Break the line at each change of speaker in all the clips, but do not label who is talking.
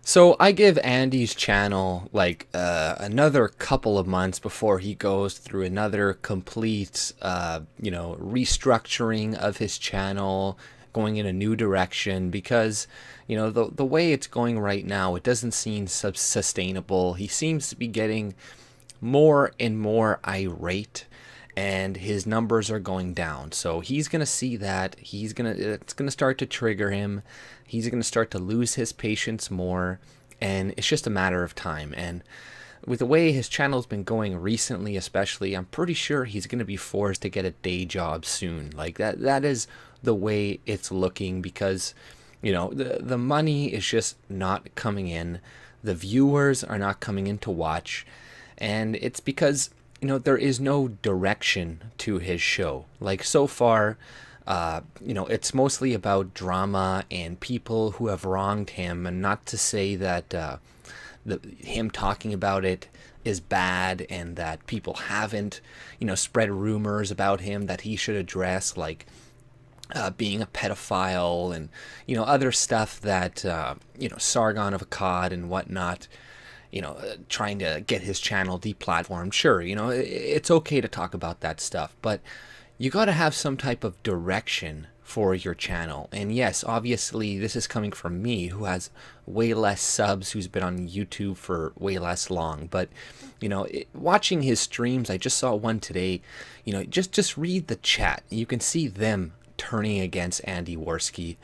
So I give Andy's channel like another couple of months before he goes through another complete, restructuring of his channel, going in a new direction because, the way it's going right now, it doesn't seem sustainable. He seems to be getting more and more irate and his numbers are going down. So he's going to see that. It's going to start to trigger him. He's going to start to lose his patience more and it's just a matter of time. And with the way his channel's been going recently, especially, I'm pretty sure he's going to be forced to get a day job soon. Like that is the way it's looking because the money is just not coming in. The viewers are not coming in to watch. And it's because there is no direction to his show. Like so far, it's mostly about drama and people who have wronged him, and not to say that him talking about it is bad and that people haven't, spread rumors about him that he should address, like being a pedophile and, other stuff that, Sargon of Akkad and whatnot, trying to get his channel deplatformed. Sure, it's okay to talk about that stuff, but you got to have some type of direction for your channel. And yes, obviously this is coming from me who has way less subs, who's been on YouTube for way less long, but watching his streams, I just saw one today, just read the chat. You can see them turning against Andywarski.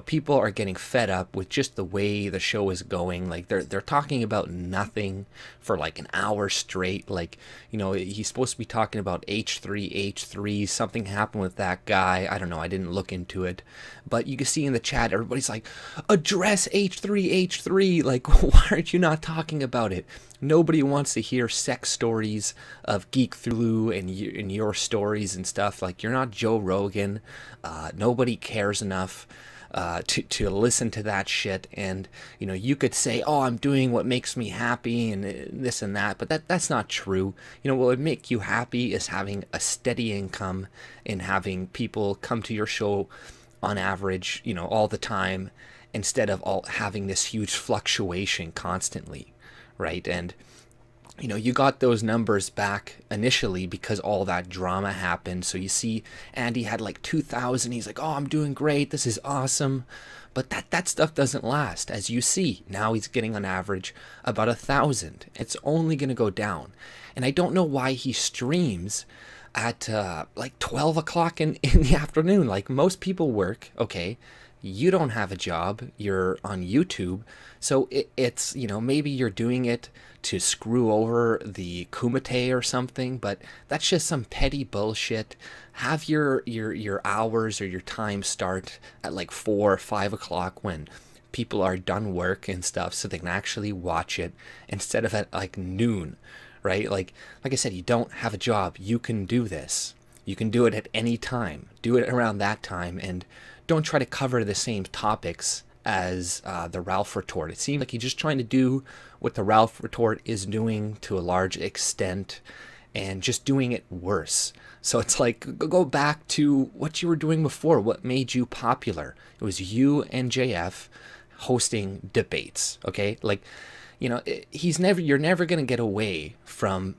People are getting fed up with just the way the show is going. Like they're talking about nothing for like an hour straight. Like, he's supposed to be talking about H3, something happened with that guy. I don't know, I didn't look into it. But you can see in the chat, everybody's like, address H3. Like, why aren't you not talking about it? Nobody wants to hear sex stories of Geek Thulu and your stories and stuff. Like, you're not Joe Rogan. Nobody cares enough to listen to that shit. And you could say, oh, I'm doing what makes me happy and this and that, but that's not true. What would make you happy is having a steady income and having people come to your show on average, all the time, instead of all having this huge fluctuation constantly, right? And you got those numbers back initially because all that drama happened. So you see Andy had like 2,000. He's like, oh, I'm doing great. This is awesome. But that stuff doesn't last. As you see, now he's getting on average about 1,000. It's only going to go down. And I don't know why he streams at like 12 o'clock in the afternoon. Like most people work, okay? You don't have a job. You're on YouTube. So it's, maybe you're doing it to screw over the Kumite or something, but that's just some petty bullshit. Have your hours or your time start at like 4 or 5 o'clock when people are done work and stuff, so they can actually watch it instead of at like noon, right? Like I said, you don't have a job. You can do this. You can do it at any time. Do it around that time, and don't try to cover the same topics as the Ralph retort. It seems like he's just trying to do what the Ralph retort is doing to a large extent and just doing it worse. So it's like, go back to what you were doing before. What made you popular? It was you and JF hosting debates, okay? Like, you're never going to get away from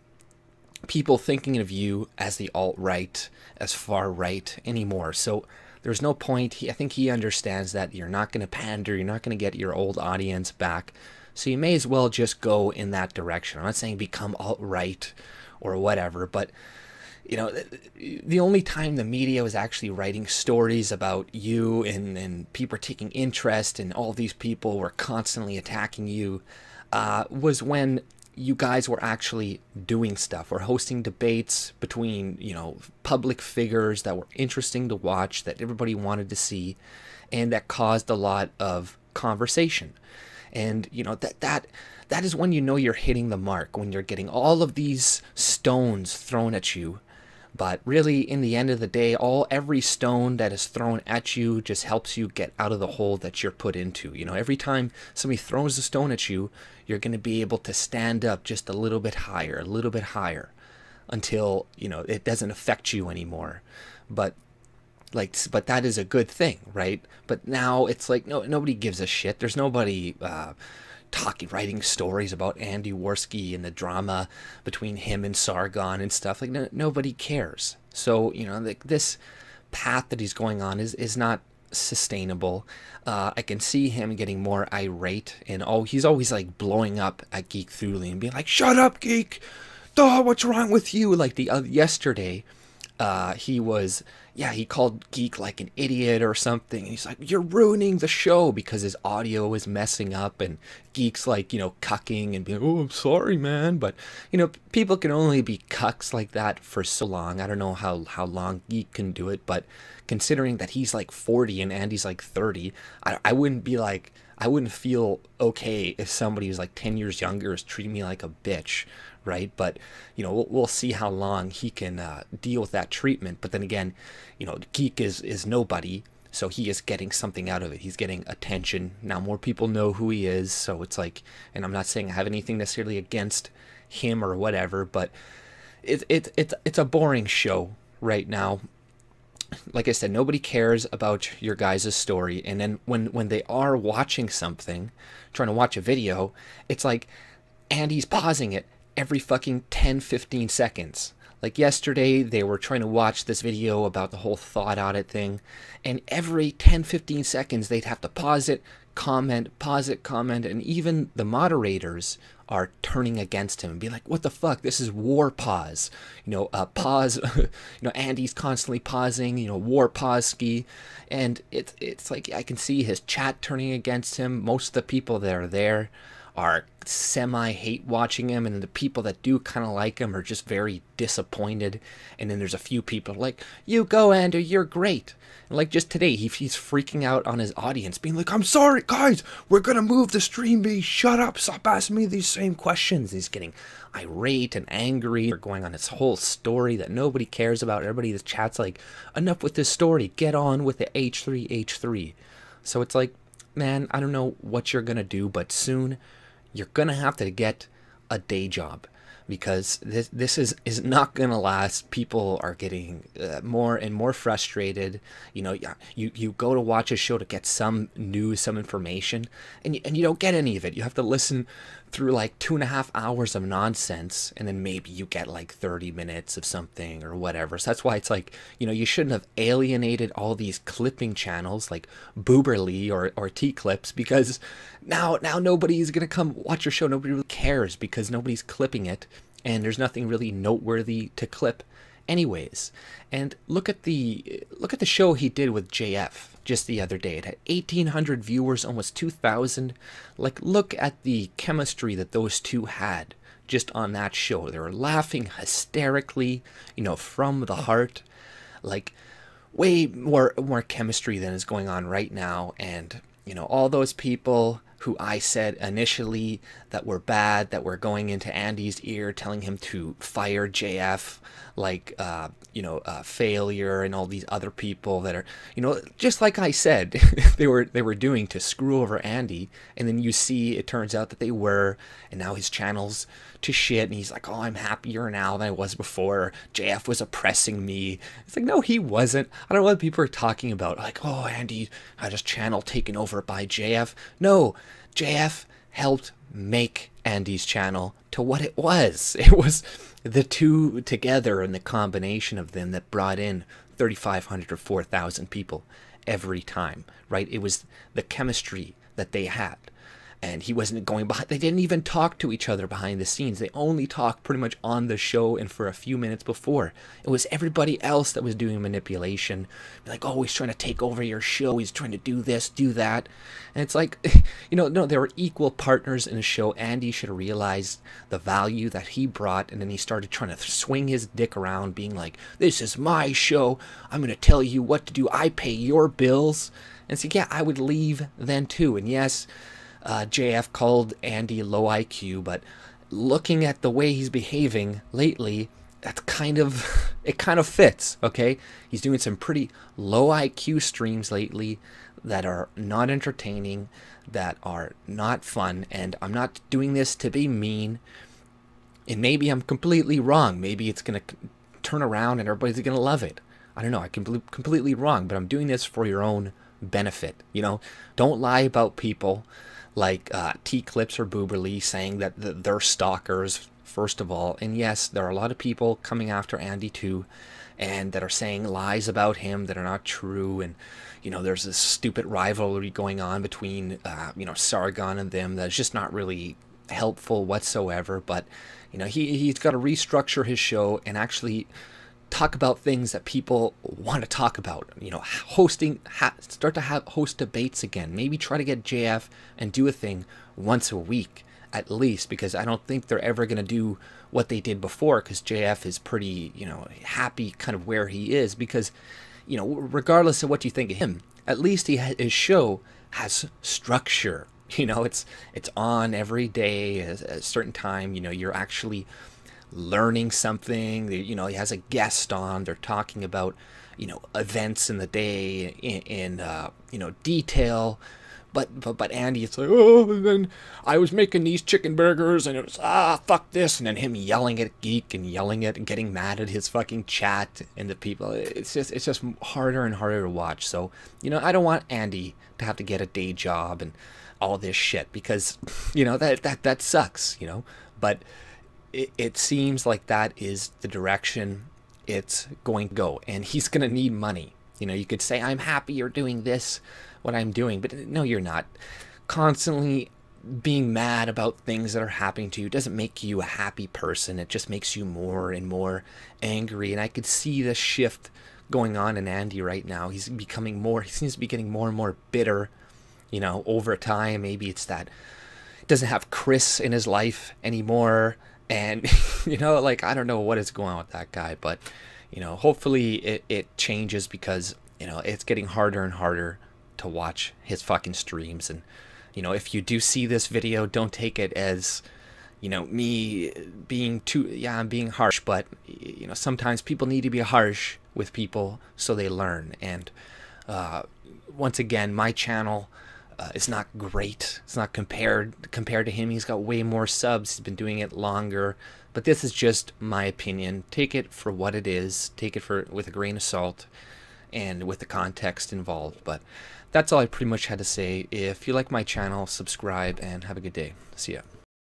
people thinking of you as the alt-right, as far-right anymore. So there's no point. I think he understands that you're not going to pander. You're not going to get your old audience back. So you may as well just go in that direction. I'm not saying become alt-right or whatever, but the only time the media was actually writing stories about you and people are taking interest and all these people were constantly attacking you was when you guys were actually doing stuff or hosting debates between, public figures that were interesting to watch, that everybody wanted to see, and that caused a lot of conversation. And, that is when you're hitting the mark, when you're getting all of these stones thrown at you. But really, in the end of the day, every stone that is thrown at you just helps you get out of the hole that you're put into. Every time somebody throws a stone at you, you're going to be able to stand up just a little bit higher, until, it doesn't affect you anymore. But that is a good thing, right? But now it's like, nobody gives a shit. There's nobody writing stories about Andywarski and the drama between him and Sargon and stuff. Like, nobody cares. So, like, this path that he's going on is not sustainable. I can see him getting more irate, and he's always like blowing up at Geek Thule and being like, "Shut up, Geek! Duh, what's wrong with you?" Like yesterday, he called Geek like an idiot or something. And he's like, "You're ruining the show," because his audio is messing up, and Geek's like, cucking and being, "Oh, I'm sorry, man." But, people can only be cucks like that for so long. I don't know how long Geek can do it, but considering that he's like 40 and Andy's like 30, I wouldn't feel okay if somebody who's like 10 years younger is treating me like a bitch, right? But, we'll see how long he can deal with that treatment. But then again, Geek is nobody, so he is getting something out of it. He's getting attention. Now more people know who he is, so it's like, and I'm not saying I have anything necessarily against him or whatever, but it's a boring show right now. Like I said, nobody cares about your guys' story. And then when they are watching something, trying to watch a video, it's like Andy's pausing it every fucking 10-15 seconds. Like yesterday, they were trying to watch this video about the whole thought audit thing, and every 10-15 seconds they'd have to pause it, comment, and even the moderators are turning against him and be like, "What the fuck? This is war pause." Pause. Andy's constantly pausing. War pause ski, and it's like I can see his chat turning against him. Most of the people that are there are semi-hate watching him, and the people that do kind of like him are just very disappointed. And then there's a few people like, "You go, Andy, you're great." And like just today, he's freaking out on his audience, being like, "I'm sorry, guys, we're gonna move the stream, shut up, stop asking me these same questions." He's getting irate and angry. We're going on this whole story that nobody cares about. Everybody in the chat's like, "Enough with this story, get on with the H3. So it's like, man, I don't know what you're gonna do, but soon you're gonna have to get a day job, because this is not gonna last. People are getting more and more frustrated. You go to watch a show to get some news, some information, and you don't get any of it. You have to listen through like 2.5 hours of nonsense, and then maybe you get like 30 minutes of something or whatever. So that's why it's like, you shouldn't have alienated all these clipping channels like Booberly or T-Clips, because now nobody's gonna come watch your show. Nobody really cares because nobody's clipping it, and there's nothing really noteworthy to clip anyways. And look at the show he did with JF just the other day. It had 1,800 viewers, almost 2,000. Like, look at the chemistry that those two had just on that show. They were laughing hysterically, from the heart. Like, way more chemistry than is going on right now. And all those people who I said initially that were bad, that were going into Andy's ear, telling him to fire JF, like, Failure and all these other people that are, just like I said, they were doing to screw over Andy. And then you see, it turns out that they were, and now his channel's to shit, and he's like, "Oh, I'm happier now than I was before. JF was oppressing me." It's like, no, he wasn't. I don't know what people are talking about. Like, "Oh, Andy had his channel taken over by JF." No, JF helped make Andy's channel to what it was. It was the two together and the combination of them that brought in 3,500 or 4,000 people every time, right? It was the chemistry that they had. And he wasn't going behind. They didn't even talk to each other behind the scenes. They only talked pretty much on the show and for a few minutes before. It was everybody else that was doing manipulation. Like, "Oh, he's trying to take over your show. He's trying to do this, do that." And it's like, no, they were equal partners in the show. Andy should have realized the value that he brought. And then he started trying to swing his dick around, being like, "This is my show. I'm going to tell you what to do. I pay your bills." And so, yeah, I would leave then too. And yes, JF called Andy low IQ, but looking at the way he's behaving lately, it kind of fits, okay? He's doing some pretty low IQ streams lately that are not entertaining, that are not fun, and I'm not doing this to be mean, and maybe I'm completely wrong. Maybe it's going to turn around and everybody's going to love it. I don't know, I can be completely wrong, but I'm doing this for your own benefit. You know, don't lie about people like T-Clips or Booberly saying that they're stalkers, first of all. And yes, there are a lot of people coming after Andy too, and that are saying lies about him that are not true. And, you know, there's this stupid rivalry going on between, you know, Sargon and them that's just not really helpful whatsoever. But, you know, he's got to restructure his show and actually talk about things that people want to talk about. You know, start to host debates again. Maybe try to get JF and do a thing once a week at least, because I don't think they're ever going to do what they did before, because JF is pretty, you know, happy kind of where he is, because, you know, regardless of what you think of him, at least his show has structure. You know, it's on every day at a certain time. You know, you're actually learning something. You know, he has a guest on. They're talking about, you know, events in the day in you know, detail. But Andy, it's like, oh, and then I was making these chicken burgers and it was, fuck this. And then him yelling at Geek and yelling at and getting mad at his fucking chat and the people. It's just harder and harder to watch. So, you know, I don't want Andy to have to get a day job and all this shit, because, you know, that sucks, you know. But it seems like that is the direction it's going to go. And he's going to need money. You know, you could say, I'm happy you're doing this, what I'm doing, but no, you're not. Constantly being mad about things that are happening to you doesn't make you a happy person. It just makes you more and more angry. And I could see the shift going on in Andy right now. He seems to be getting more and more bitter, you know, over time. Maybe it's that he doesn't have Chris in his life anymore. And, you know, like, I don't know what is going on with that guy, but, you know, hopefully it changes, because, you know, it's getting harder and harder to watch his fucking streams. And, you know, if you do see this video, don't take it as, you know, me being I'm being harsh, but, you know, sometimes people need to be harsh with people so they learn. And once again, my channel is not great. It's not compared to him. He's got way more subs. He's been doing it longer. But this is just my opinion. Take it for what it is. Take it with a grain of salt and with the context involved. But that's all I pretty much had to say. If you like my channel, subscribe and have a good day. See ya.